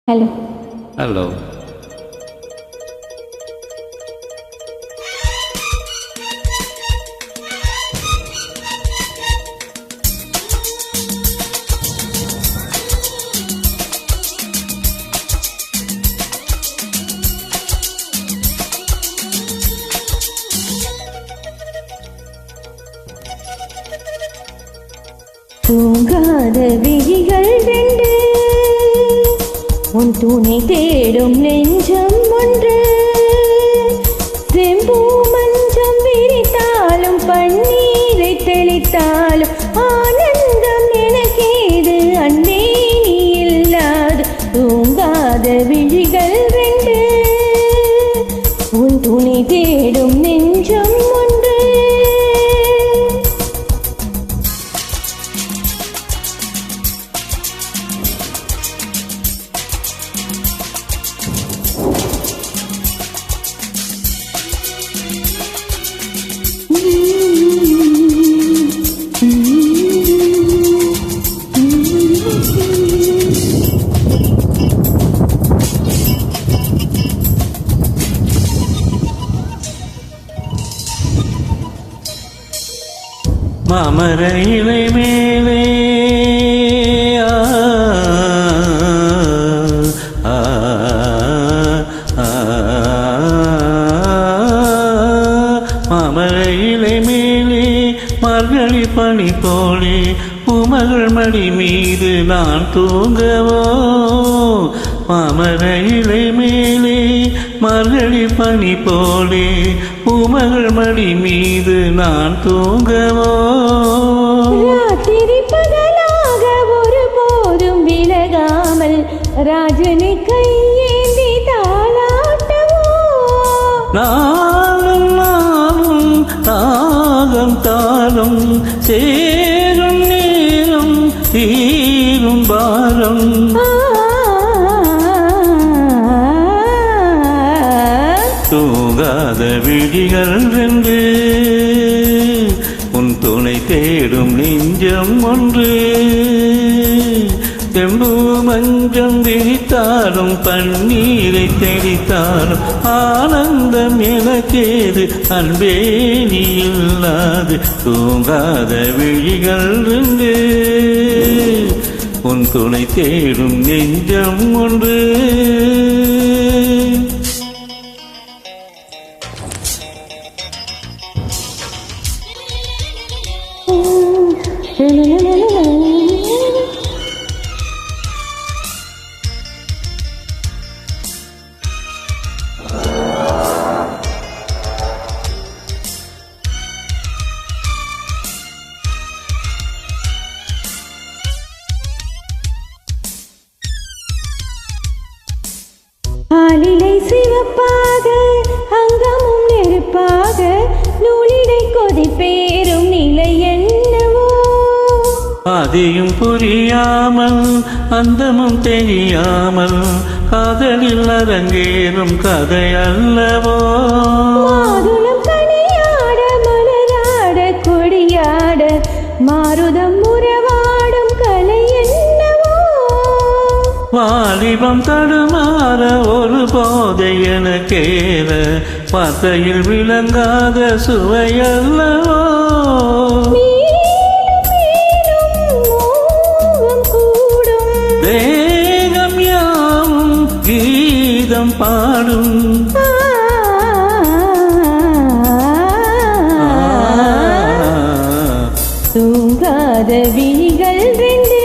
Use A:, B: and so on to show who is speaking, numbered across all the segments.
A: Hello
B: hello.
A: தூங்காத விழிகள் ரெண்டு, உன் துணை தேடும் நெஞ்சம் ஒன்று. செம்பூ மஞ்சம் விரித்தாலும் பன்னீரை தெளித்தாலும் ஆனந்தம் எனக்கேது அன்பே நீ இல்லாது. தூங்காத விழிகள் ரெண்டு, உன் துணை தேடும் நெஞ்சம் ஒன்று.
B: மாமர இலை மேலே மாமர இலை மேலே மார்கழி பனி போலே உமகள் மடி மீது நான் தூங்கவோ. மாமர இலை மேலே மார்கழி பனி போலே உமகள் மடி மீது நான் தூங்கவோ.
A: ராத்திரி பகலாக ஒரு போதும் விலகாமல் ராஜனை கையேந்தி தாளாட்டவோ.
B: நாளும் நாளும் தாகம் தாளும் சேரும் நேரம் தீரும் பாரம். தூங்காத விழிகள் ரெண்டு, உன் துணை தேடும் நெஞ்சம் ஒன்று. செம்பு மஞ்சம் விரித்தாலும் பன்னீரை தெளித்தாலும் ஆனந்தம் எனக்கேது அன்பே நீ இல்லாது. தூங்காத விழிகள் ரெண்டு, உன் துணை தேடும் நெஞ்சம் ஒன்று.
A: ஆலிலை சிவப்பாக அங்கமும் நெருப்பாக நூலிடை கொதிப்பேறும் நிலை என்னவோ.
B: ஆதியும் புரியாமல் அந்தமும் தெரியாமல் காதலில் அரங்கேறும் கதை அல்லவோ.
A: மாதுளம் கனியாட மலராட கொடியாட மாருதம் உறவாடும் கலை என்னவோ.
B: வாலிபம் தடுமாற ஒரு போதை எனக்கேற வார்த்தையில் விளங்காத சுவையல்லவோ. தேகம் யாவும் கீதம் பாடும்.
A: தூங்காத விழிகள் ரெண்டு,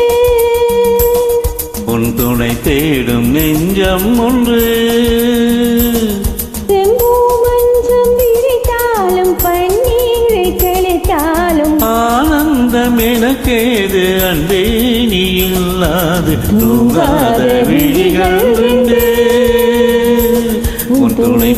B: உன் துணை தேடும் நெஞ்சம் ஒன்று.
A: செம்பூ மஞ்சம் விரித்தாலும் பன்னீரை தெளித்தாலும்
B: ஆனந்தம் எனக்கேது அன்பே நீ இல்லாது. தூங்காத விழிகள் ரெண்டு, உன் துணை